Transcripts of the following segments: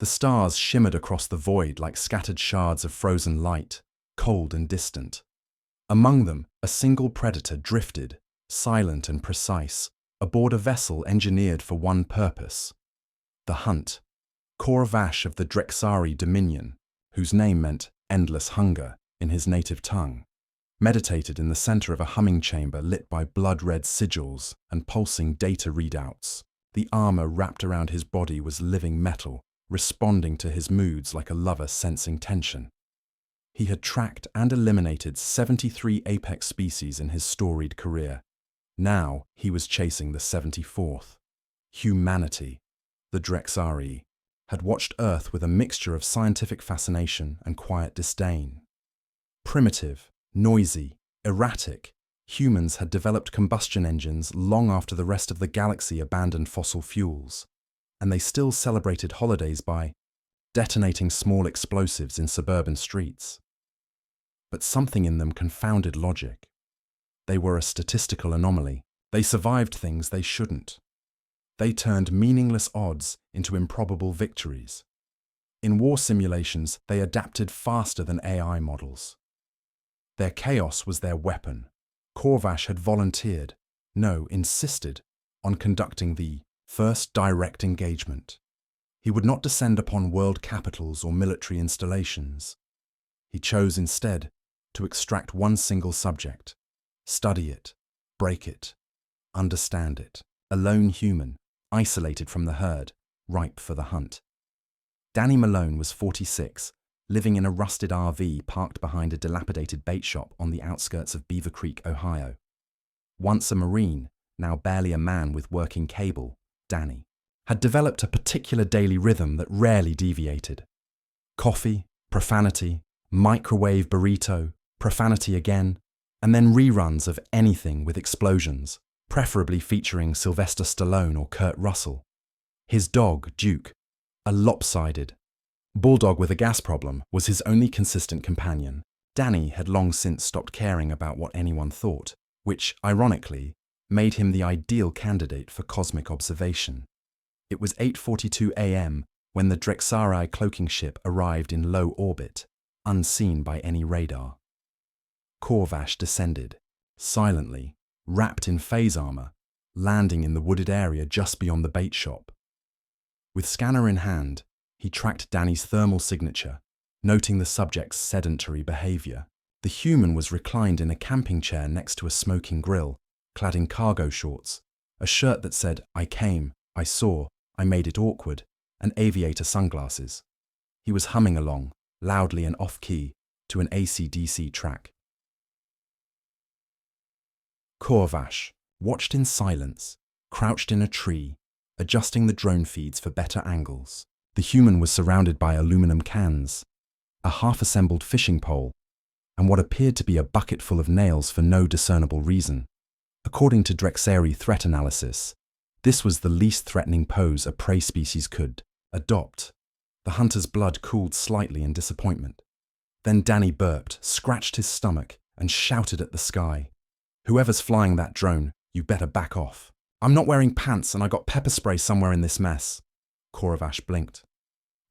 The stars shimmered across the void like scattered shards of frozen light, cold and distant. Among them, a single predator drifted, silent and precise, aboard a vessel engineered for one purpose: the hunt. Korvash of the Drexari Dominion, whose name meant endless hunger in his native tongue, meditated in the center of a humming chamber lit by blood-red sigils and pulsing data readouts. The armor wrapped around his body was living metal, responding to his moods like a lover sensing tension. He had tracked and eliminated 73 apex species in his storied career. Now he was chasing the 74th. Humanity, the Drexari, had watched Earth with a mixture of scientific fascination and quiet disdain. Primitive, noisy, erratic, humans had developed combustion engines long after the rest of the galaxy abandoned fossil fuels, and they still celebrated holidays by detonating small explosives in suburban streets. But something in them confounded logic. They were a statistical anomaly. They survived things they shouldn't. They turned meaningless odds into improbable victories. In war simulations, they adapted faster than AI models. Their chaos was their weapon. Korvash had volunteered, no, insisted, on conducting the first direct engagement. He would not descend upon world capitals or military installations. He chose instead to extract one single subject, study it, break it, understand it, a lone human, isolated from the herd, ripe for the hunt. Danny Malone was 46, living in a rusted RV parked behind a dilapidated bait shop on the outskirts of Beaver Creek, Ohio. Once a Marine, now barely a man with working cable, Danny had developed a particular daily rhythm that rarely deviated. Coffee, profanity, microwave burrito, profanity again, and then reruns of anything with explosions, preferably featuring Sylvester Stallone or Kurt Russell. His dog, Duke, a lopsided bulldog with a gas problem, was his only consistent companion. Danny had long since stopped caring about what anyone thought, which, ironically, made him the ideal candidate for cosmic observation. It was 8:42 a.m. when the Drexari cloaking ship arrived in low orbit, unseen by any radar. Korvash descended, silently, wrapped in phase armor, landing in the wooded area just beyond the bait shop. With scanner in hand, he tracked Danny's thermal signature, noting the subject's sedentary behavior. The human was reclined in a camping chair next to a smoking grill, clad in cargo shorts, a shirt that said, "I came, I saw, I made it awkward," and aviator sunglasses. He was humming along, loudly and off-key, to an AC/DC track. Korvash watched in silence, crouched in a tree, adjusting the drone feeds for better angles. The human was surrounded by aluminum cans, a half-assembled fishing pole, and what appeared to be a bucket full of nails for no discernible reason. According to Drexari threat analysis, this was the least threatening pose a prey species could adopt. The hunter's blood cooled slightly in disappointment. Then Danny burped, scratched his stomach, and shouted at the sky, "Whoever's flying that drone, you better back off. I'm not wearing pants and I got pepper spray somewhere in this mess." Korvash blinked.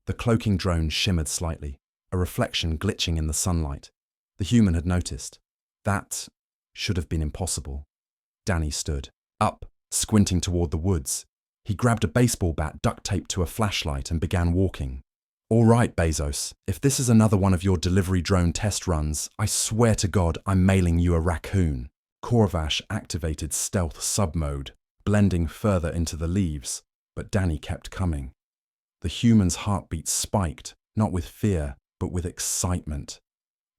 The cloaking drone shimmered slightly, a reflection glitching in the sunlight. The human had noticed. That should have been impossible. Danny stood up, squinting toward the woods. He grabbed a baseball bat duct taped to a flashlight and began walking. "All right, Bezos, if this is another one of your delivery drone test runs, I swear to God I'm mailing you a raccoon." Korvash activated stealth sub-mode, blending further into the leaves, but Danny kept coming. The human's heartbeat spiked, not with fear, but with excitement.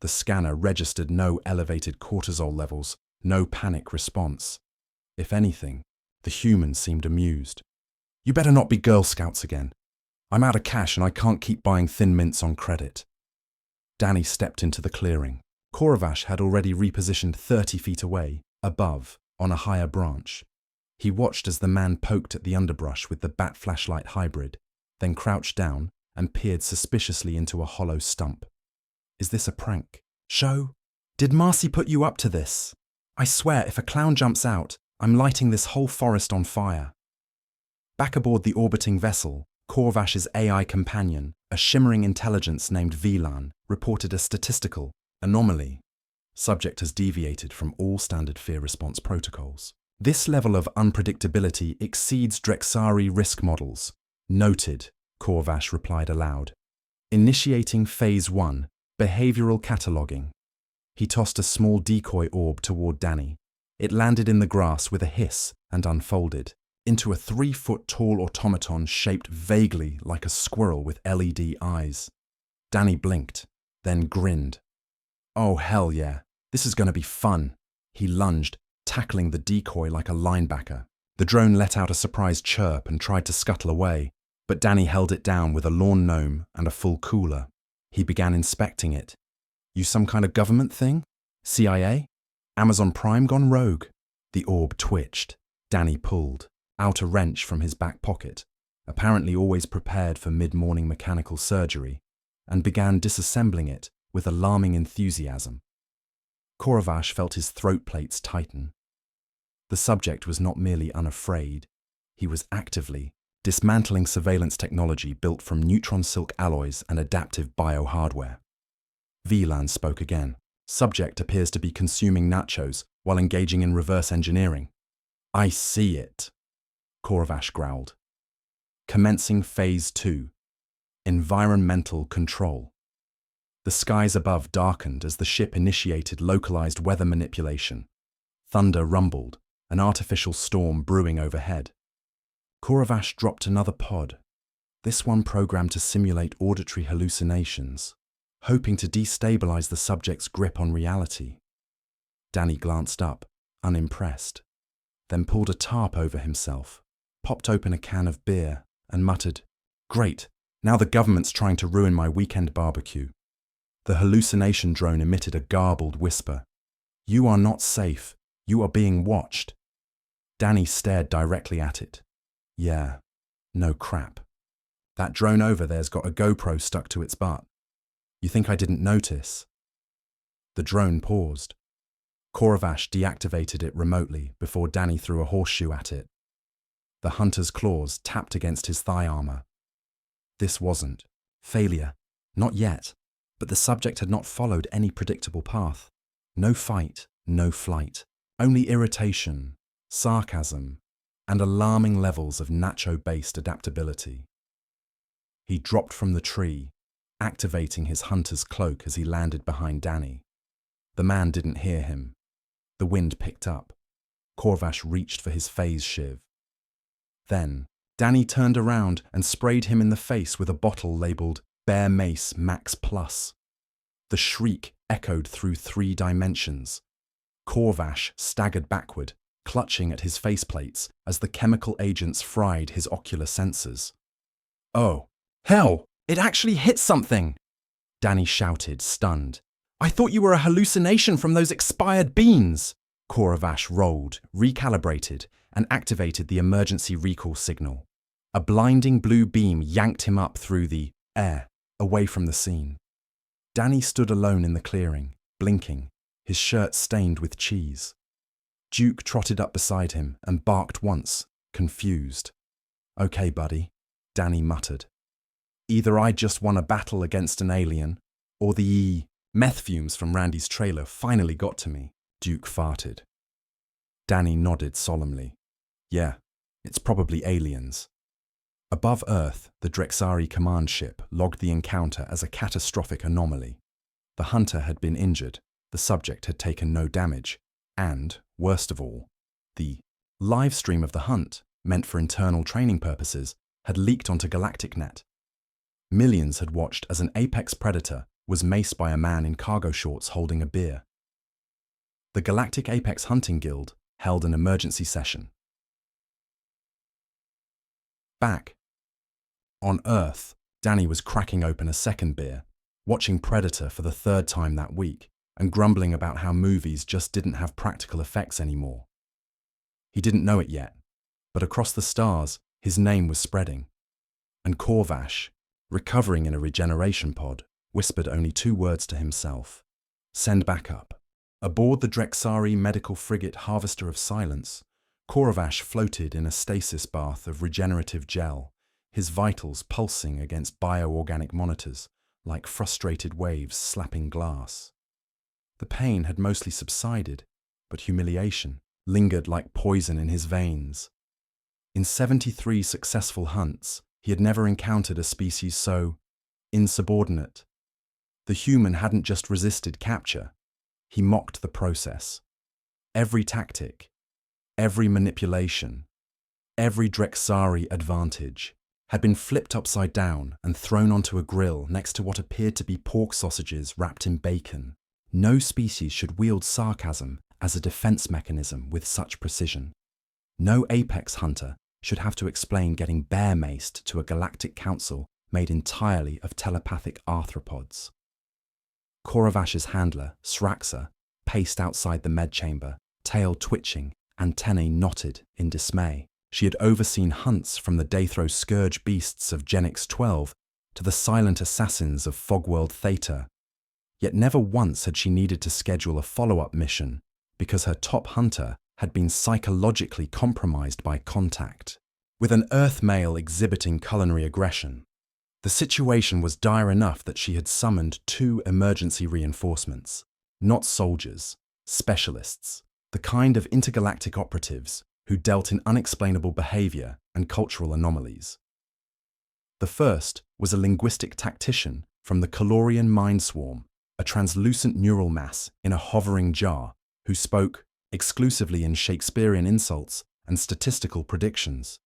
The scanner registered no elevated cortisol levels, no panic response. If anything, the human seemed amused. "You better not be Girl Scouts again. I'm out of cash and I can't keep buying Thin Mints on credit." Danny stepped into the clearing. Korvash had already repositioned 30 feet away, above, on a higher branch. He watched as the man poked at the underbrush with the bat flashlight hybrid, then crouched down and peered suspiciously into a hollow stump. "Is this a prank? Show? Did Marcy put you up to this? I swear if a clown jumps out, I'm lighting this whole forest on fire." Back aboard the orbiting vessel, Korvash's AI companion, a shimmering intelligence named VLAN, reported a statistical anomaly. Subject has deviated from all standard fear response protocols. This level of unpredictability exceeds Drexari risk models. Noted, Korvash replied aloud. Initiating Phase 1, Behavioral Cataloging. He tossed a small decoy orb toward Danny. It landed in the grass with a hiss and unfolded into a 3-foot-tall automaton shaped vaguely like a squirrel with LED eyes. Danny blinked, then grinned. Oh, hell yeah, this is going to be fun. He lunged, tackling the decoy like a linebacker. The drone let out a surprised chirp and tried to scuttle away, but Danny held it down with a lawn gnome and a full cooler. He began inspecting it. You some kind of government thing? CIA? Amazon Prime gone rogue? The orb twitched. Danny pulled out a wrench from his back pocket, apparently always prepared for mid-morning mechanical surgery, and began disassembling it with alarming enthusiasm. Korvash felt his throat plates tighten. The subject was not merely unafraid, he was actively dismantling surveillance technology built from neutron silk alloys and adaptive biohardware. VLAN spoke again. Subject appears to be consuming nachos while engaging in reverse engineering. I see it, Korvash growled. Commencing Phase 2. Environmental Control. The skies above darkened as the ship initiated localized weather manipulation. Thunder rumbled, an artificial storm brewing overhead. Korvash dropped another pod, this one programmed to simulate auditory hallucinations, hoping to destabilize the subject's grip on reality. Danny glanced up, unimpressed, then pulled a tarp over himself, popped open a can of beer, and muttered, "Great, now the government's trying to ruin my weekend barbecue." The hallucination drone emitted a garbled whisper. "You are not safe. You are being watched." Danny stared directly at it. Yeah, no crap. That drone over there's got a GoPro stuck to its butt. You think I didn't notice? The drone paused. Korvash deactivated it remotely before Danny threw a horseshoe at it. The hunter's claws tapped against his thigh armor. This wasn't failure, not yet, but the subject had not followed any predictable path. No fight, no flight, only irritation, sarcasm, and alarming levels of nacho-based adaptability. He dropped from the tree, activating his hunter's cloak as he landed behind Danny. The man didn't hear him. The wind picked up. Korvash reached for his phase shiv. Then, Danny turned around and sprayed him in the face with a bottle labeled Bear Mace Max Plus. The shriek echoed through 3 dimensions. Korvash staggered backward, clutching at his faceplates as the chemical agents fried his ocular sensors. "Oh, hell! It actually hit something!" Danny shouted, stunned. "I thought you were a hallucination from those expired beans!" Korvash rolled, recalibrated, and activated the emergency recall signal. A blinding blue beam yanked him up through the air, away from the scene. Danny stood alone in the clearing, blinking, his shirt stained with cheese. Duke trotted up beside him and barked once, confused. "Okay, buddy," Danny muttered. "Either I just won a battle against an alien, or the meth fumes from Randy's trailer finally got to me," Duke farted. Danny nodded solemnly. "Yeah, it's probably aliens." Above Earth, the Drexari command ship logged the encounter as a catastrophic anomaly. The hunter had been injured, the subject had taken no damage, and, worst of all, the live stream of the hunt, meant for internal training purposes, had leaked onto Galactic net. Millions had watched as an apex predator was maced by a man in cargo shorts holding a beer. The Galactic Apex Hunting Guild held an emergency session. Back on Earth, Danny was cracking open a second beer, watching Predator for the 3rd time that week, and grumbling about how movies just didn't have practical effects anymore. He didn't know it yet, but across the stars, his name was spreading. And Korvash, recovering in a regeneration pod, whispered only 2 words to himself. Send backup. Aboard the Drexari medical frigate Harvester of Silence, Korvash floated in a stasis bath of regenerative gel, his vitals pulsing against bioorganic monitors like frustrated waves slapping glass. The pain had mostly subsided, but humiliation lingered like poison in his veins. In 73 successful hunts, he had never encountered a species so insubordinate. The human hadn't just resisted capture, he mocked the process. Every tactic, every manipulation, every Drexari advantage had been flipped upside down and thrown onto a grill next to what appeared to be pork sausages wrapped in bacon. No species should wield sarcasm as a defense mechanism with such precision. No apex hunter should have to explain getting bear-maced to a galactic council made entirely of telepathic arthropods. Koravash's handler, Sraxa, paced outside the med chamber, tail twitching, antennae knotted in dismay. She had overseen hunts from the Dathro scourge beasts of Genix 12 to the silent assassins of Fogworld Theta. Yet never once had she needed to schedule a follow-up mission because her top hunter had been psychologically compromised by contact. With an Earth male exhibiting culinary aggression, the situation was dire enough that she had summoned 2 emergency reinforcements. Not soldiers, specialists, the kind of intergalactic operatives who dealt in unexplainable behavior and cultural anomalies. The first was a linguistic tactician from the Calorian mind swarm, a translucent neural mass in a hovering jar, who spoke exclusively in Shakespearean insults and statistical predictions.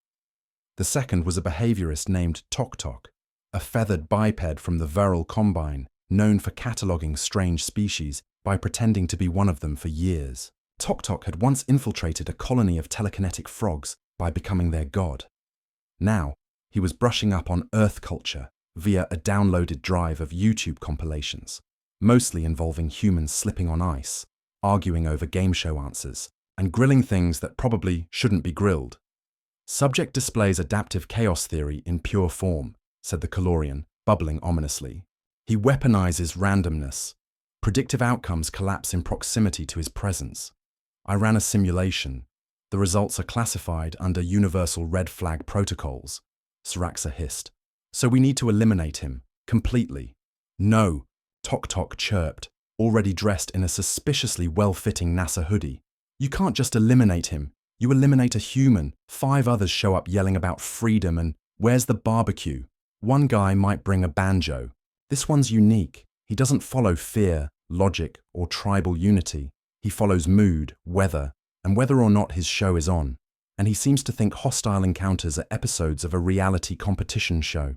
The second was a behaviorist named Tok Tok, a feathered biped from the Viral Combine, known for cataloguing strange species by pretending to be one of them for years. Tok Tok had once infiltrated a colony of telekinetic frogs by becoming their god. Now, he was brushing up on Earth culture via a downloaded drive of YouTube compilations, mostly involving humans slipping on ice, arguing over game show answers, and grilling things that probably shouldn't be grilled. Subject displays adaptive chaos theory in pure form, said the Calorian, bubbling ominously. He weaponizes randomness. Predictive outcomes collapse in proximity to his presence. I ran a simulation. The results are classified under universal red flag protocols, Sraxa hissed. So we need to eliminate him, completely. No, Tok Tok chirped, already dressed in a suspiciously well-fitting NASA hoodie. You can't just eliminate him. You eliminate a human. 5 others show up yelling about freedom and where's the barbecue? One guy might bring a banjo. This one's unique. He doesn't follow fear, logic, or tribal unity. He follows mood, weather, and whether or not his show is on. And he seems to think hostile encounters are episodes of a reality competition show.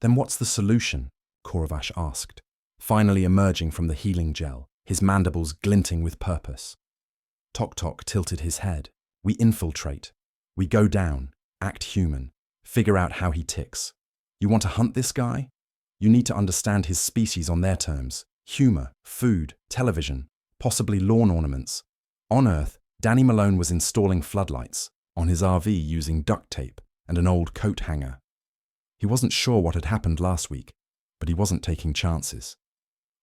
Then what's the solution? Koravash asked, finally emerging from the healing gel, his mandibles glinting with purpose. Tok Tok tilted his head. We infiltrate. We go down, act human, figure out how he ticks. You want to hunt this guy? You need to understand his species on their terms. Humor, food, television, possibly lawn ornaments. On Earth, Danny Malone was installing floodlights, on his RV using duct tape and an old coat hanger. He wasn't sure what had happened last week, but he wasn't taking chances.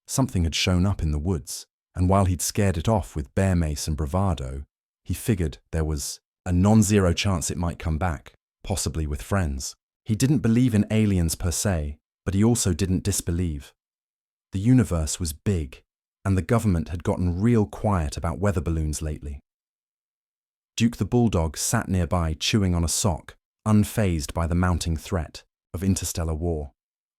Something had shown up in the woods, and while he'd scared it off with bear mace and bravado, he figured there was a non-zero chance it might come back, possibly with friends. He didn't believe in aliens per se, but he also didn't disbelieve. The universe was big, and the government had gotten real quiet about weather balloons lately. Duke the Bulldog sat nearby chewing on a sock, unfazed by the mounting threat of interstellar war.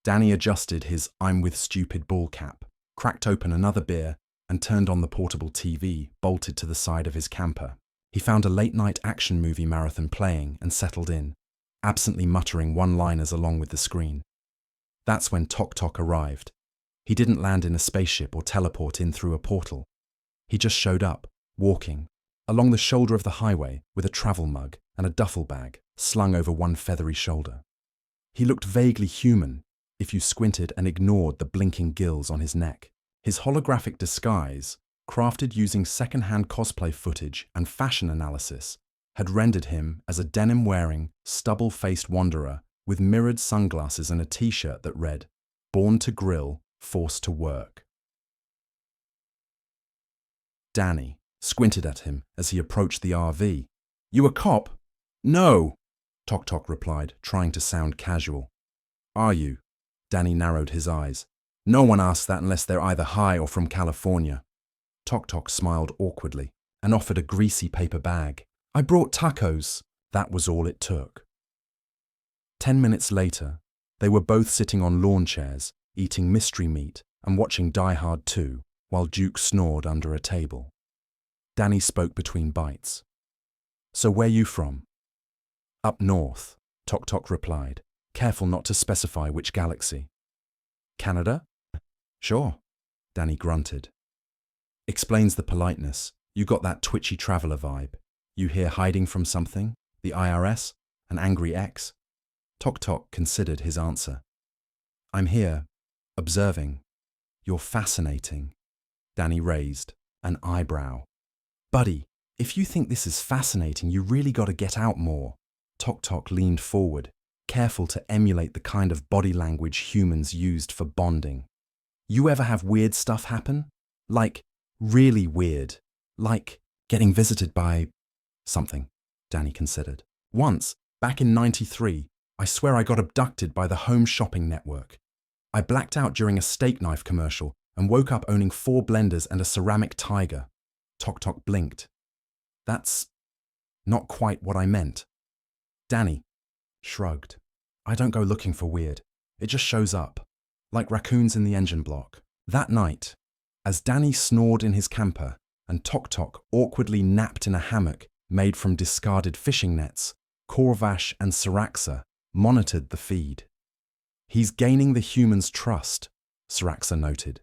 Danny adjusted his I'm with stupid bull cap, cracked open another beer, and turned on the portable TV bolted to the side of his camper. He found a late-night action movie marathon playing and settled in, absently muttering one-liners along with the screen. That's when Tok Tok arrived. He didn't land in a spaceship or teleport in through a portal. He just showed up, walking, along the shoulder of the highway with a travel mug and a duffel bag slung over one feathery shoulder. He looked vaguely human if you squinted and ignored the blinking gills on his neck. His holographic disguise, crafted using second-hand cosplay footage and fashion analysis, had rendered him as a denim-wearing, stubble-faced wanderer with mirrored sunglasses and a t-shirt that read, "Born to grill, forced to work." Danny squinted at him as he approached the RV. "You a cop?" "No." Tok Tok replied, trying to sound casual. Are you? Danny narrowed his eyes. No one asks that unless they're either high or from California. Tok Tok smiled awkwardly and offered a greasy paper bag. I brought tacos. That was all it took. 10 minutes later, they were both sitting on lawn chairs, eating mystery meat and watching Die Hard 2, while Duke snored under a table. Danny spoke between bites. So where you from? Up north, Tok Tok replied, careful not to specify which galaxy. Canada? Sure, Danny grunted. Explains the politeness. You got that twitchy traveler vibe. You here hiding from something? The IRS? An angry ex? Tok Tok considered his answer. I'm here, observing. You're fascinating. Danny raised an eyebrow. Buddy, if you think this is fascinating, you really got to get out more. Tok Tok leaned forward, careful to emulate the kind of body language humans used for bonding. You ever have weird stuff happen? Like, really weird. Like, getting visited by something, Danny considered. Once, back in '93, I swear I got abducted by the Home Shopping Network. I blacked out during a steak knife commercial and woke up owning 4 blenders and a ceramic tiger. Tok Tok blinked. That's not quite what I meant. Danny shrugged. I don't go looking for weird. It just shows up, like raccoons in the engine block. That night, as Danny snored in his camper and Tok Tok awkwardly napped in a hammock made from discarded fishing nets, Korvash and Saraxa monitored the feed. He's gaining the humans' trust, Saraxa noted.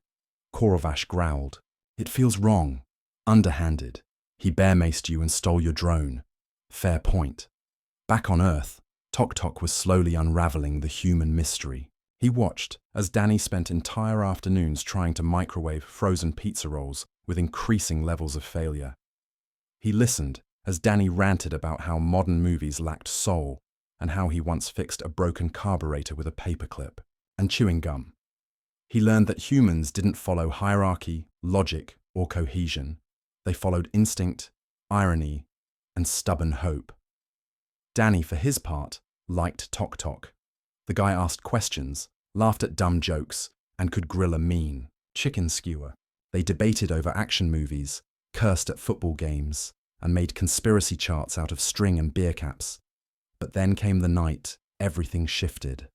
Korvash growled. It feels wrong, underhanded. He bear-maced you and stole your drone. Fair point. Back on Earth, Tok Tok was slowly unraveling the human mystery. He watched as Danny spent entire afternoons trying to microwave frozen pizza rolls with increasing levels of failure. He listened as Danny ranted about how modern movies lacked soul and how he once fixed a broken carburetor with a paperclip and chewing gum. He learned that humans didn't follow hierarchy, logic, or cohesion. They followed instinct, irony, and stubborn hope. Danny, for his part, liked Tok Tok. The guy asked questions, laughed at dumb jokes, and could grill a mean chicken skewer. They debated over action movies, cursed at football games, and made conspiracy charts out of string and beer caps. But then came the night everything shifted.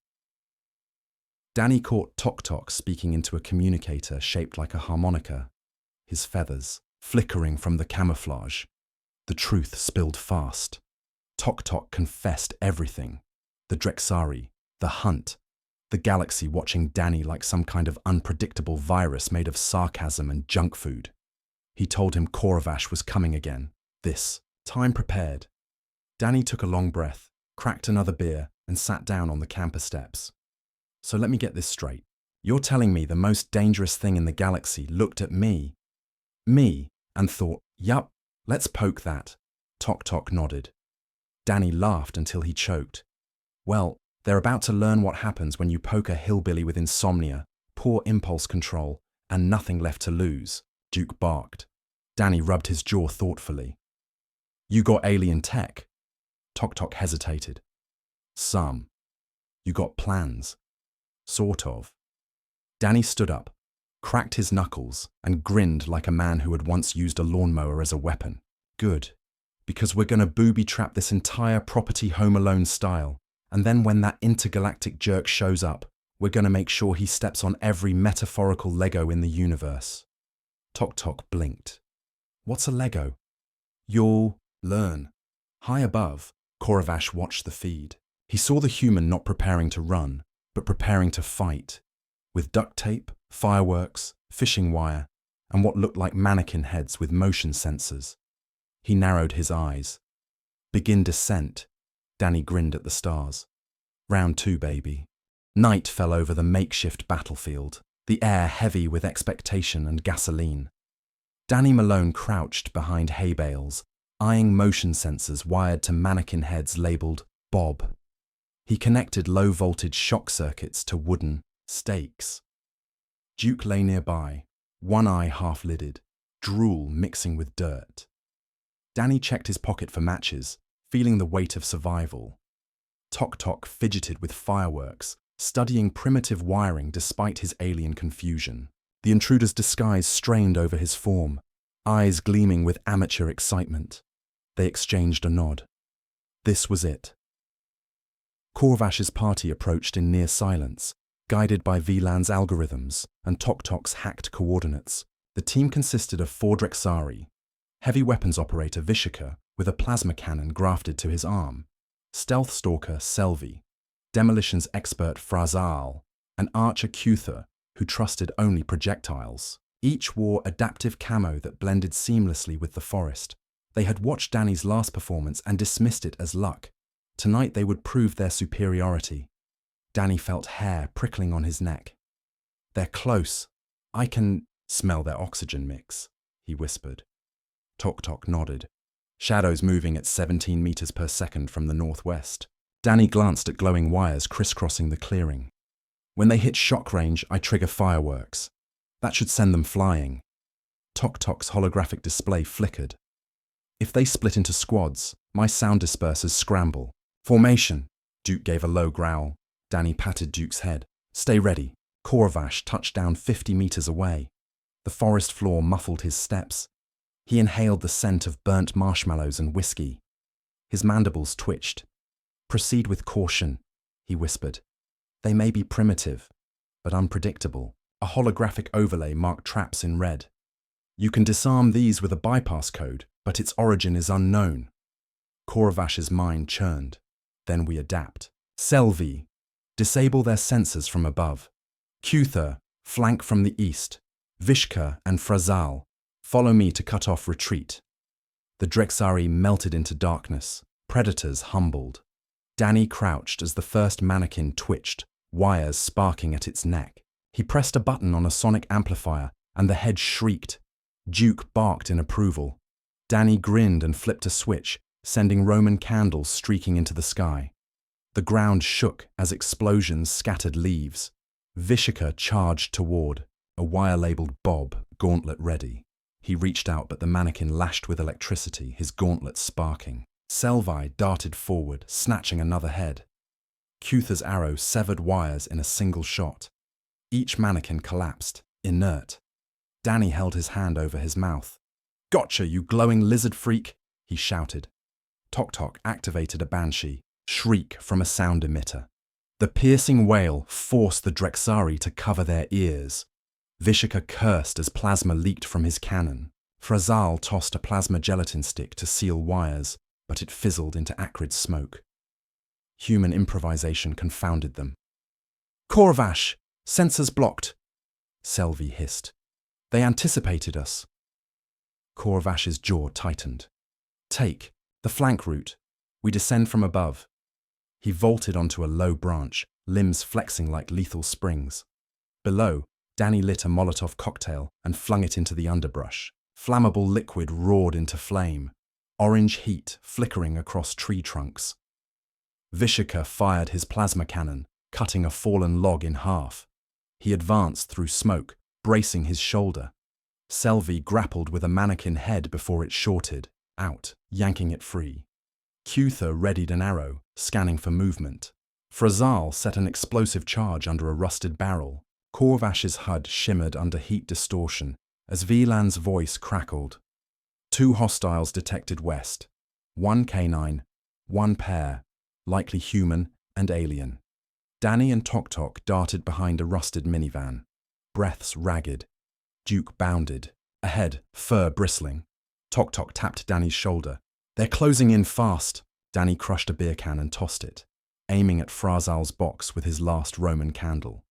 Danny caught Tok Tok speaking into a communicator shaped like a harmonica, his feathers flickering from the camouflage. The truth spilled fast. Tok Tok confessed everything. The Drexari, the hunt, the galaxy watching Danny like some kind of unpredictable virus made of sarcasm and junk food. He told him Korvash was coming again. This time prepared. Danny took a long breath, cracked another beer, and sat down on the camper steps. So let me get this straight. You're telling me the most dangerous thing in the galaxy looked at me, and thought, yup, let's poke that. Tok Tok nodded. Danny laughed until he choked. Well, they're about to learn what happens when you poke a hillbilly with insomnia, poor impulse control, and nothing left to lose, Duke barked. Danny rubbed his jaw thoughtfully. You got alien tech? Tok Tok hesitated. Some. You got plans? Sort of. Danny stood up, cracked his knuckles, and grinned like a man who had once used a lawnmower as a weapon. Good, because we're gonna booby-trap this entire property Home Alone style, and then when that intergalactic jerk shows up, we're gonna make sure he steps on every metaphorical Lego in the universe. Tok Tok blinked. What's a Lego? You'll learn. High above, Korvash watched the feed. He saw the human not preparing to run, but preparing to fight, with duct tape, fireworks, fishing wire, and what looked like mannequin heads with motion sensors. He narrowed his eyes. Begin descent. Danny grinned at the stars. Round 2, baby. Night fell over the makeshift battlefield, the air heavy with expectation and gasoline. Danny Malone crouched behind hay bales, eyeing motion sensors wired to mannequin heads labeled Bob. He connected low-voltage shock circuits to wooden stakes. Duke lay nearby, one eye half-lidded, drool mixing with dirt. Danny checked his pocket for matches, feeling the weight of survival. Tok Tok fidgeted with fireworks, studying primitive wiring despite his alien confusion. The intruder's disguise strained over his form, eyes gleaming with amateur excitement. They exchanged a nod. This was it. Korvash's party approached in near silence, guided by VLAN's algorithms and Tok Tok's hacked coordinates. The team consisted of 4 Drexari, heavy weapons operator Vishika with a plasma cannon grafted to his arm, stealth stalker Selvi, demolitions expert Frazal, and archer Kuther, who trusted only projectiles. Each wore adaptive camo that blended seamlessly with the forest. They had watched Danny's last performance and dismissed it as luck. Tonight they would prove their superiority. Danny felt hair prickling on his neck. They're close. I can smell their oxygen mix, he whispered. Tok Tok nodded. Shadows moving at 17 meters per second from the northwest. Danny glanced at glowing wires crisscrossing the clearing. When they hit shock range, I trigger fireworks. That should send them flying. Tok Tok's holographic display flickered. If they split into squads, my sound dispersers scramble. Formation! Duke gave a low growl. Danny patted Duke's head. Stay ready. Korvash touched down 50 meters away. The forest floor muffled his steps. He inhaled the scent of burnt marshmallows and whiskey. His mandibles twitched. Proceed with caution, he whispered. They may be primitive, but unpredictable. A holographic overlay marked traps in red. You can disarm these with a bypass code, but its origin is unknown. Korvash's mind churned. Then we adapt. Selvi, disable their sensors from above. Kuther, flank from the east. Vishka and Frazal, follow me to cut off retreat. The Drexari melted into darkness. Predators humbled. Danny crouched as the first mannequin twitched, wires sparking at its neck. He pressed a button on a sonic amplifier, and the head shrieked. Duke barked in approval. Danny grinned and flipped a switch, sending Roman candles streaking into the sky. The ground shook as explosions scattered leaves. Vishika charged toward, a wire-labeled Bob, gauntlet ready. He reached out, but the mannequin lashed with electricity, his gauntlet sparking. Selvi darted forward, snatching another head. Kuther's arrow severed wires in a single shot. Each mannequin collapsed, inert. Danny held his hand over his mouth. Gotcha, you glowing lizard freak, he shouted. Tok Tok activated a banshee, shriek from a sound emitter. The piercing wail forced the Drexari to cover their ears. Vishika cursed as plasma leaked from his cannon. Frazal tossed a plasma gelatin stick to seal wires, but it fizzled into acrid smoke. Human improvisation confounded them. Korvash! Sensors blocked! Selvi hissed. They anticipated us. Korvash's jaw tightened. Take the flank route. We descend from above. He vaulted onto a low branch, limbs flexing like lethal springs. Below, Danny lit a Molotov cocktail and flung it into the underbrush. Flammable liquid roared into flame, orange heat flickering across tree trunks. Vishika fired his plasma cannon, cutting a fallen log in half. He advanced through smoke, bracing his shoulder. Selvi grappled with a mannequin head before it shorted, out, yanking it free. Kuther readied an arrow, scanning for movement. Frazal set an explosive charge under a rusted barrel. Korvash's HUD shimmered under heat distortion as VLAN's voice crackled. 2 hostiles detected west. 1 canine, 1 pair, likely human and alien. Danny and Tok Tok darted behind a rusted minivan. Breaths ragged. Duke bounded. Ahead, fur bristling. Tok Tok tapped Danny's shoulder. They're closing in fast. Danny crushed a beer can and tossed it, aiming at Frazal's box with his last Roman candle.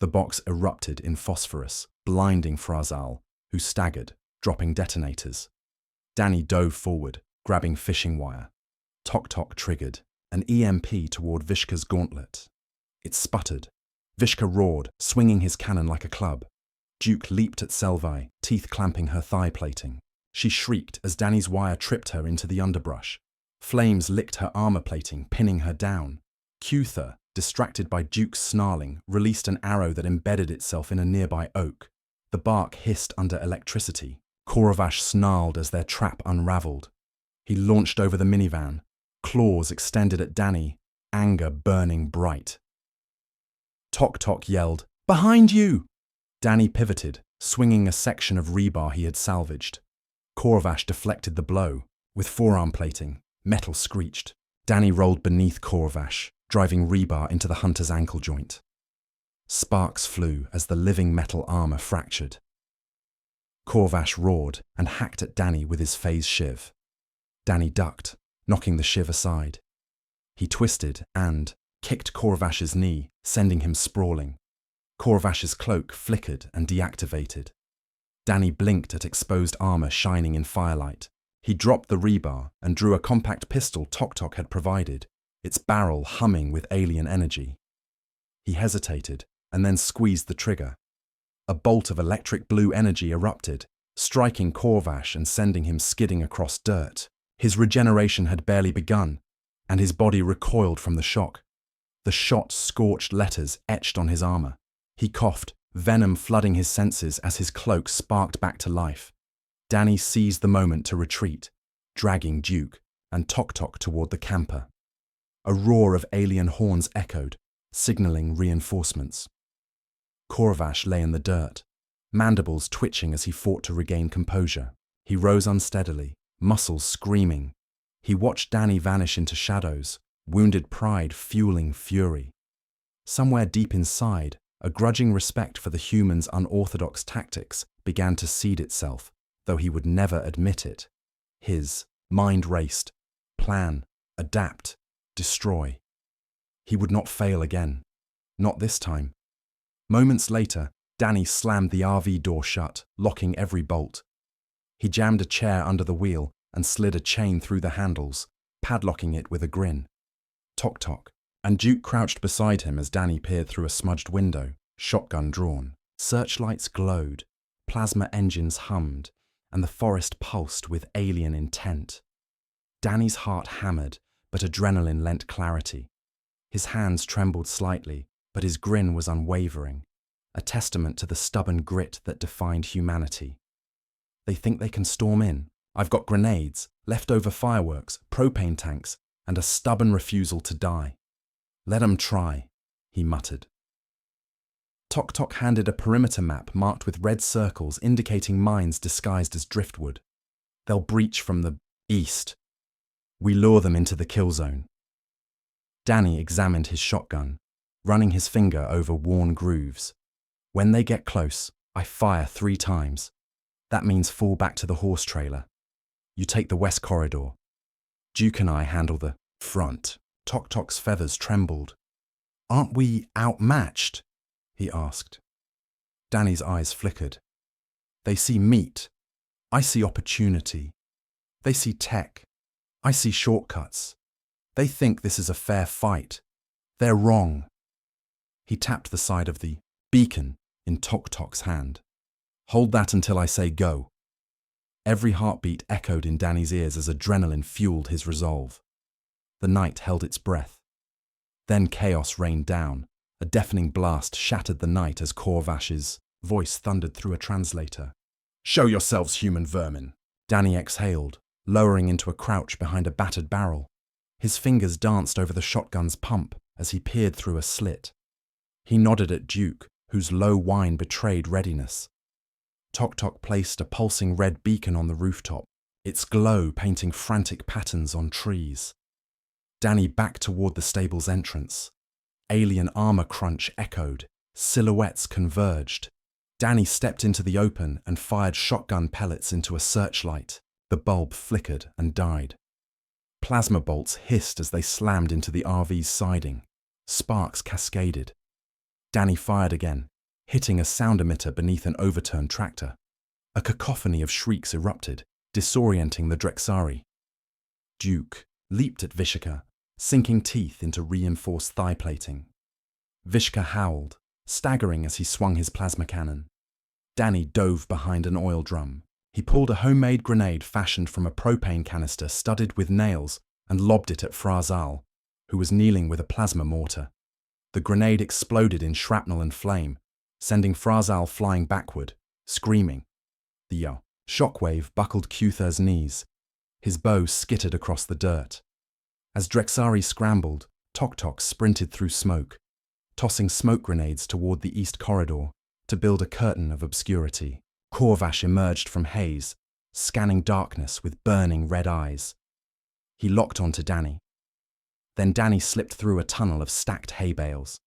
The box erupted in phosphorus, blinding Frazal, who staggered, dropping detonators. Danny dove forward, grabbing fishing wire. Tok Tok triggered, an EMP toward Vishka's gauntlet. It sputtered. Vishka roared, swinging his cannon like a club. Duke leaped at Selvi, teeth clamping her thigh plating. She shrieked as Danny's wire tripped her into the underbrush. Flames licked her armor plating, pinning her down. Kuther, distracted by Duke's snarling, released an arrow that embedded itself in a nearby oak. The bark hissed under electricity. Korvash snarled as their trap unraveled. He launched over the minivan. Claws extended at Danny, anger burning bright. Tok Tok yelled, "Behind you!" Danny pivoted, swinging a section of rebar he had salvaged. Corvash deflected the blow. With forearm plating, metal screeched. Danny rolled beneath Corvash, driving rebar into the hunter's ankle joint. Sparks flew as the living metal armor fractured. Corvash roared and hacked at Danny with his phase shiv. Danny ducked, knocking the shiv aside. He twisted and kicked Corvash's knee, sending him sprawling. Corvash's cloak flickered and deactivated. Danny blinked at exposed armor shining in firelight. He dropped the rebar and drew a compact pistol Tok Tok had provided, its barrel humming with alien energy. He hesitated and then squeezed the trigger. A bolt of electric blue energy erupted, striking Corvash and sending him skidding across dirt. His regeneration had barely begun, and his body recoiled from the shock. The shot scorched letters etched on his armor. He coughed, venom flooding his senses as his cloak sparked back to life. Danny seized the moment to retreat, dragging Duke and Tok Tok toward the camper. A roar of alien horns echoed, signaling reinforcements. Corvash lay in the dirt, mandibles twitching as he fought to regain composure. He rose unsteadily, muscles screaming. He watched Danny vanish into shadows, wounded pride fueling fury. Somewhere deep inside, a grudging respect for the human's unorthodox tactics began to seed itself, though he would never admit it. His mind raced. Plan, adapt, destroy. He would not fail again. Not this time. Moments later, Danny slammed the RV door shut, locking every bolt. He jammed a chair under the wheel and slid a chain through the handles, padlocking it with a grin. Tok Tok, and Duke crouched beside him as Danny peered through a smudged window, shotgun drawn. Searchlights glowed, plasma engines hummed, and the forest pulsed with alien intent. Danny's heart hammered, but adrenaline lent clarity. His hands trembled slightly, but his grin was unwavering, a testament to the stubborn grit that defined humanity. They think they can storm in. I've got grenades, leftover fireworks, propane tanks, and a stubborn refusal to die. Let 'em try, he muttered. Tok Tok handed a perimeter map marked with red circles indicating mines disguised as driftwood. They'll breach from the east. We lure them into the kill zone. Danny examined his shotgun, running his finger over worn grooves. When they get close, I fire 3 times. That means fall back to the horse trailer. You take the west corridor. Duke and I handle the front. Tok Tok's feathers trembled. Aren't we outmatched? He asked. Danny's eyes flickered. They see meat. I see opportunity. They see tech. I see shortcuts. They think this is a fair fight. They're wrong. He tapped the side of the beacon in Tok Tok's hand. Hold that until I say go. Every heartbeat echoed in Danny's ears as adrenaline fueled his resolve. The night held its breath. Then chaos rained down. A deafening blast shattered the night as Corvash's voice thundered through a translator. Show yourselves, human vermin. Danny exhaled, lowering into a crouch behind a battered barrel. His fingers danced over the shotgun's pump as he peered through a slit. He nodded at Duke, whose low whine betrayed readiness. Tok Tok placed a pulsing red beacon on the rooftop, its glow painting frantic patterns on trees. Danny backed toward the stable's entrance. Alien armor crunch echoed, silhouettes converged. Danny stepped into the open and fired shotgun pellets into a searchlight. The bulb flickered and died. Plasma bolts hissed as they slammed into the RV's siding. Sparks cascaded. Danny fired again, hitting a sound emitter beneath an overturned tractor. A cacophony of shrieks erupted, disorienting the Drexari. Duke leaped at Vishka, sinking teeth into reinforced thigh plating. Vishka howled, staggering as he swung his plasma cannon. Danny dove behind an oil drum. He pulled a homemade grenade fashioned from a propane canister studded with nails and lobbed it at Frazal, who was kneeling with a plasma mortar. The grenade exploded in shrapnel and flame, sending Frazal flying backward, screaming. The shockwave buckled Cuther's knees. His bow skittered across the dirt. As Drexari scrambled, Tok Tok sprinted through smoke, tossing smoke grenades toward the east corridor to build a curtain of obscurity. Corvash emerged from haze, scanning darkness with burning red eyes. He locked onto Danny. Then Danny slipped through a tunnel of stacked hay bales.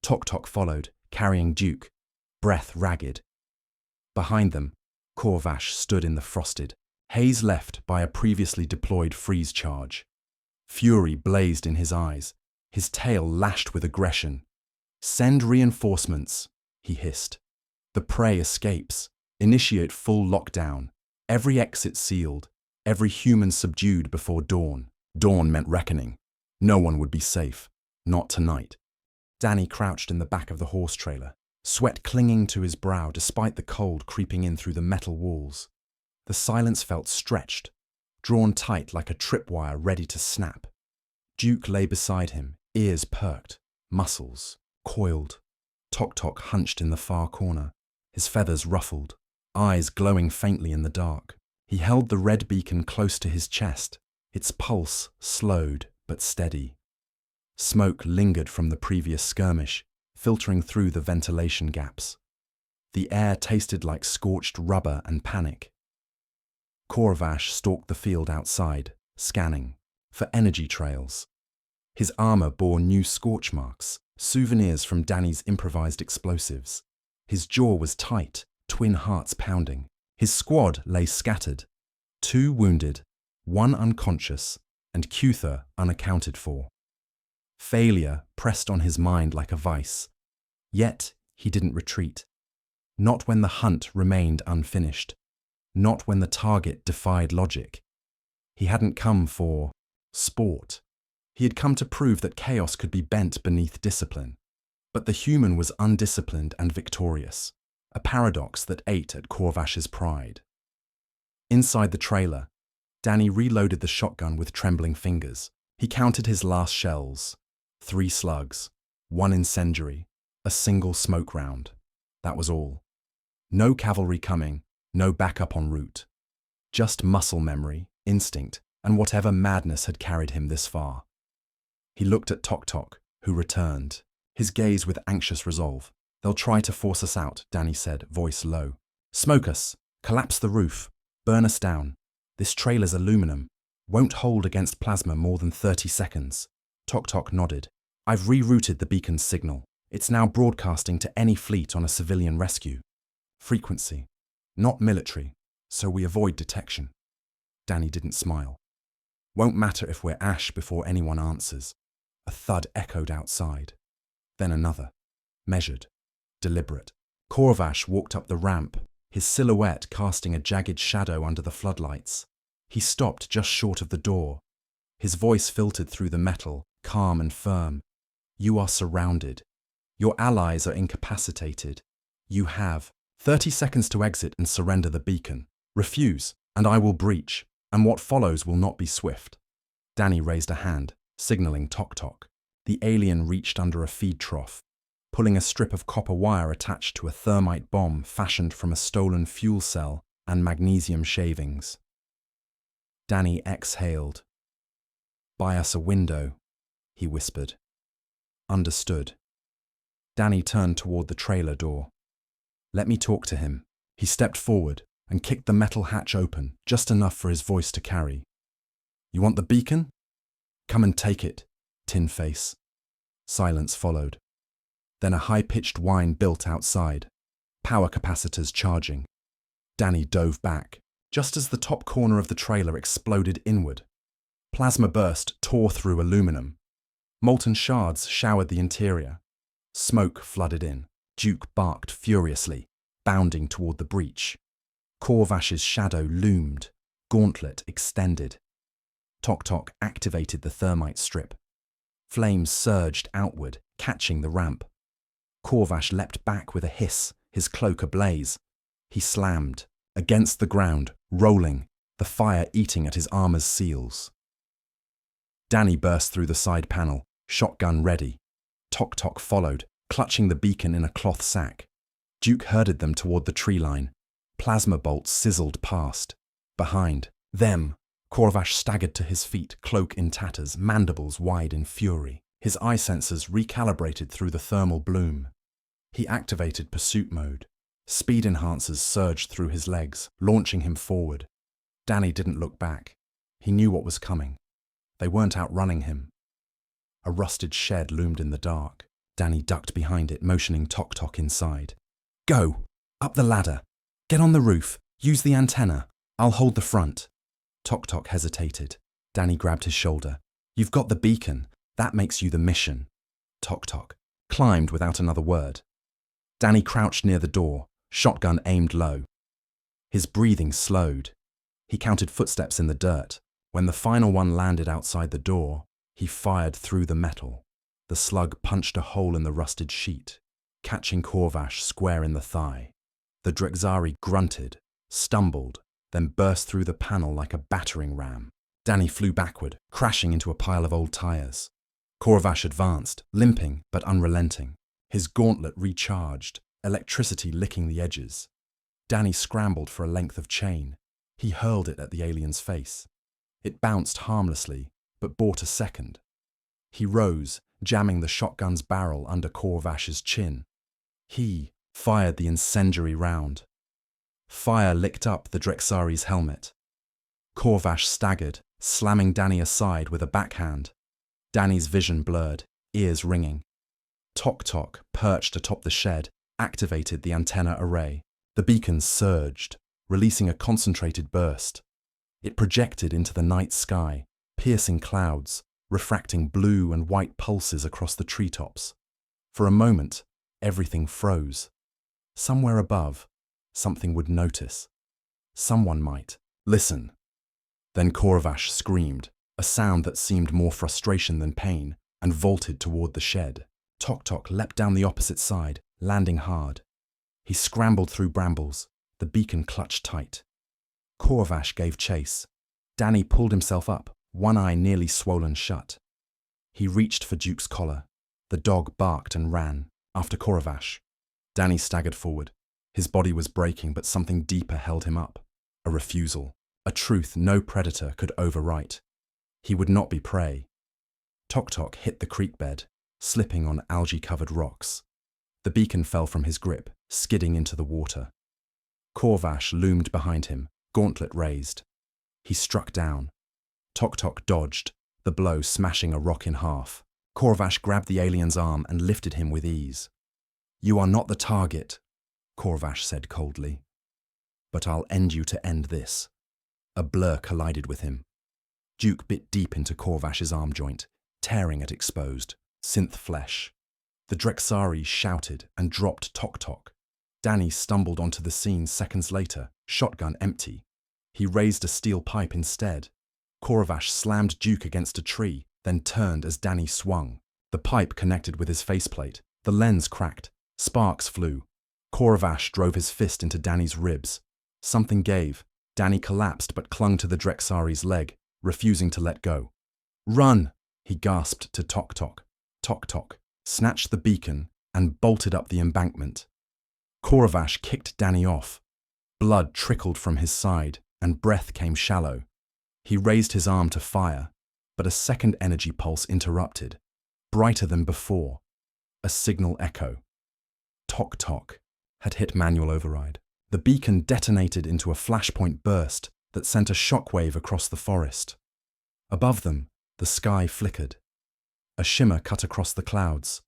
Tok Tok followed, carrying Duke, breath ragged. Behind them, Corvash stood in the frosted, haze left by a previously deployed freeze charge. Fury blazed in his eyes, his tail lashed with aggression. "Send reinforcements," he hissed. "The prey escapes. Initiate full lockdown. Every exit sealed, every human subdued before dawn." Dawn meant reckoning. No one would be safe. Not tonight. Danny crouched in the back of the horse trailer, sweat clinging to his brow despite the cold creeping in through the metal walls. The silence felt stretched, drawn tight like a tripwire ready to snap. Duke lay beside him, ears perked, muscles coiled. Tok Tok hunched in the far corner, his feathers ruffled, eyes glowing faintly in the dark. He held the red beacon close to his chest, its pulse slowed but steady. Smoke lingered from the previous skirmish, filtering through the ventilation gaps. The air tasted like scorched rubber and panic. Corvash stalked the field outside, scanning for energy trails. His armor bore new scorch marks, souvenirs from Danny's improvised explosives. His jaw was tight, twin hearts pounding. His squad lay scattered, 2 wounded, 1 unconscious, and Cuther unaccounted for. Failure pressed on his mind like a vice. Yet he didn't retreat. Not when the hunt remained unfinished. Not when the target defied logic. He hadn't come for sport. He had come to prove that chaos could be bent beneath discipline. But the human was undisciplined and victorious, a paradox that ate at Corvash's pride. Inside the trailer, Danny reloaded the shotgun with trembling fingers. He counted his last shells. 3 slugs, 1 incendiary, a single smoke round. That was all. No cavalry coming, no backup en route. Just muscle memory, instinct, and whatever madness had carried him this far. He looked at Tok Tok, who returned, his gaze with anxious resolve. "They'll try to force us out," Danny said, voice low. "Smoke us, collapse the roof, burn us down. This trailer's aluminum, won't hold against plasma more than 30 seconds. Tok Tok nodded. "I've rerouted the beacon's signal. It's now broadcasting to any fleet on a civilian rescue. Frequency, not military, so we avoid detection." Danny didn't smile. "Won't matter if we're ash before anyone answers." A thud echoed outside. Then another, measured, deliberate. Corvash walked up the ramp, his silhouette casting a jagged shadow under the floodlights. He stopped just short of the door. His voice filtered through the metal, calm and firm. "You are surrounded. Your allies are incapacitated. You have 30 seconds to exit and surrender the beacon. Refuse, and I will breach, and what follows will not be swift." Danny raised a hand, signaling Tok Tok. The alien reached under a feed trough, pulling a strip of copper wire attached to a thermite bomb fashioned from a stolen fuel cell and magnesium shavings. Danny exhaled. "Buy us a window," he whispered. Understood. Danny turned toward the trailer door. "Let me talk to him." He stepped forward and kicked the metal hatch open, just enough for his voice to carry. "You want the beacon? Come and take it, tin face." Silence followed. Then a high-pitched whine built outside, power capacitors charging. Danny dove back, just as the top corner of the trailer exploded inward. Plasma burst tore through aluminum. Molten shards showered the interior. Smoke flooded in. Duke barked furiously, bounding toward the breach. Corvash's shadow loomed, gauntlet extended. Tok Tok activated the thermite strip. Flames surged outward, catching the ramp. Corvash leapt back with a hiss, his cloak ablaze. He slammed, against the ground, rolling, the fire eating at his armor's seals. Danny burst through the side panel, shotgun ready. Tok Tok followed, clutching the beacon in a cloth sack. Duke herded them toward the tree line. Plasma bolts sizzled past. Behind them, Corvash staggered to his feet, cloak in tatters, mandibles wide in fury. His eye sensors recalibrated through the thermal bloom. He activated pursuit mode. Speed enhancers surged through his legs, launching him forward. Danny didn't look back. He knew what was coming. They weren't outrunning him. A rusted shed loomed in the dark. Danny ducked behind it, motioning Tok Tok inside. "Go! Up the ladder! Get on the roof! Use the antenna! I'll hold the front!" Tok Tok hesitated. Danny grabbed his shoulder. "You've got the beacon. That makes you the mission." Tok Tok climbed without another word. Danny crouched near the door, shotgun aimed low. His breathing slowed. He counted footsteps in the dirt. When the final one landed outside the door, he fired through the metal. The slug punched a hole in the rusted sheet, catching Corvash square in the thigh. The Drexari grunted, stumbled, then burst through the panel like a battering ram. Danny flew backward, crashing into a pile of old tires. Corvash advanced, limping but unrelenting. His gauntlet recharged, electricity licking the edges. Danny scrambled for a length of chain. He hurled it at the alien's face. It bounced harmlessly, but bought a second. He rose, jamming the shotgun's barrel under Corvash's chin. He fired the incendiary round. Fire licked up the Drexari's helmet. Corvash staggered, slamming Danny aside with a backhand. Danny's vision blurred, ears ringing. Tok Tok, perched atop the shed, activated the antenna array. The beacon surged, releasing a concentrated burst. It projected into the night sky, piercing clouds, refracting blue and white pulses across the treetops. For a moment, everything froze. Somewhere above, something would notice. Someone might. "Listen." Then Corvash screamed, a sound that seemed more frustration than pain, and vaulted toward the shed. Tok Tok leapt down the opposite side, landing hard. He scrambled through brambles, the beacon clutched tight. Corvash gave chase. Danny pulled himself up, one eye nearly swollen shut. He reached for Duke's collar. The dog barked and ran, after Corvash. Danny staggered forward. His body was breaking, but something deeper held him up. A refusal, a truth no predator could overwrite. He would not be prey. Tok Tok hit the creek bed, slipping on algae-covered rocks. The beacon fell from his grip, skidding into the water. Corvash loomed behind him, gauntlet raised. He struck down. Tok Tok dodged, the blow smashing a rock in half. Corvash grabbed the alien's arm and lifted him with ease. "You are not the target," Corvash said coldly. "But I'll end you to end this." A blur collided with him. Duke bit deep into Corvash's arm joint, tearing at exposed, synth flesh. The Drexari shouted and dropped Tok Tok. Danny stumbled onto the scene seconds later, shotgun empty. He raised a steel pipe instead. Corvash slammed Duke against a tree, then turned as Danny swung. The pipe connected with his faceplate. The lens cracked. Sparks flew. Corvash drove his fist into Danny's ribs. Something gave. Danny collapsed but clung to the Drexari's leg, refusing to let go. "Run!" he gasped to Tok Tok. Tok Tok snatched the beacon and bolted up the embankment. Corvash kicked Danny off. Blood trickled from his side and breath came shallow. He raised his arm to fire, but a second energy pulse interrupted, brighter than before. A signal echo. Tok Tok had hit manual override. The beacon detonated into a flashpoint burst that sent a shockwave across the forest. Above them, the sky flickered. A shimmer cut across the clouds.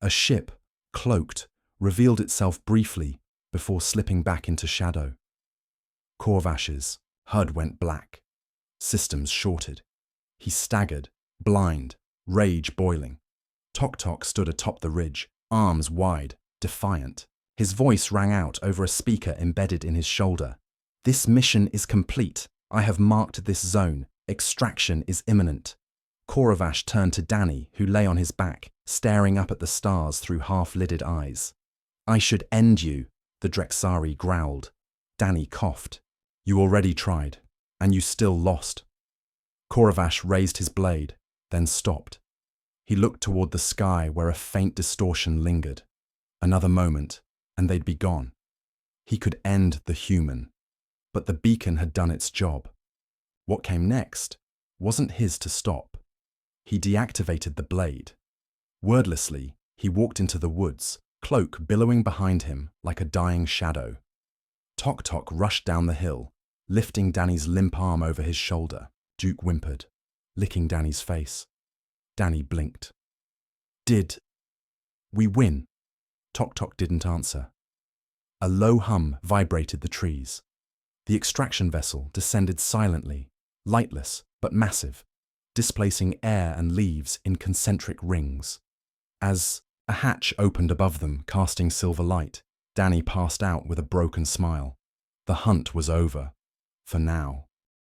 A ship, cloaked, revealed itself briefly before slipping back into shadow. Corvash's HUD went black. Systems shorted. He staggered, blind, rage boiling. Tok Tok stood atop the ridge, arms wide, defiant. His voice rang out over a speaker embedded in his shoulder. "This mission is complete. I have marked this zone. Extraction is imminent." Corvash turned to Danny, who lay on his back, staring up at the stars through half-lidded eyes. "I should end you," the Drexari growled. Danny coughed. "You already tried, and you still lost." Corvash raised his blade, then stopped. He looked toward the sky where a faint distortion lingered. Another moment, and they'd be gone. He could end the human, but the beacon had done its job. What came next wasn't his to stop. He deactivated the blade, Wordlessly, he walked into the woods, cloak billowing behind him like a dying shadow. Tok Tok rushed down the hill, lifting Danny's limp arm over his shoulder. Duke whimpered, licking Danny's face. Danny blinked. Did we win? Tok Tok didn't answer. A low hum vibrated the trees. The extraction vessel descended silently, lightless but massive, displacing air and leaves in concentric rings. As a hatch opened above them, casting silver light, Danny passed out with a broken smile. The hunt was over. For now.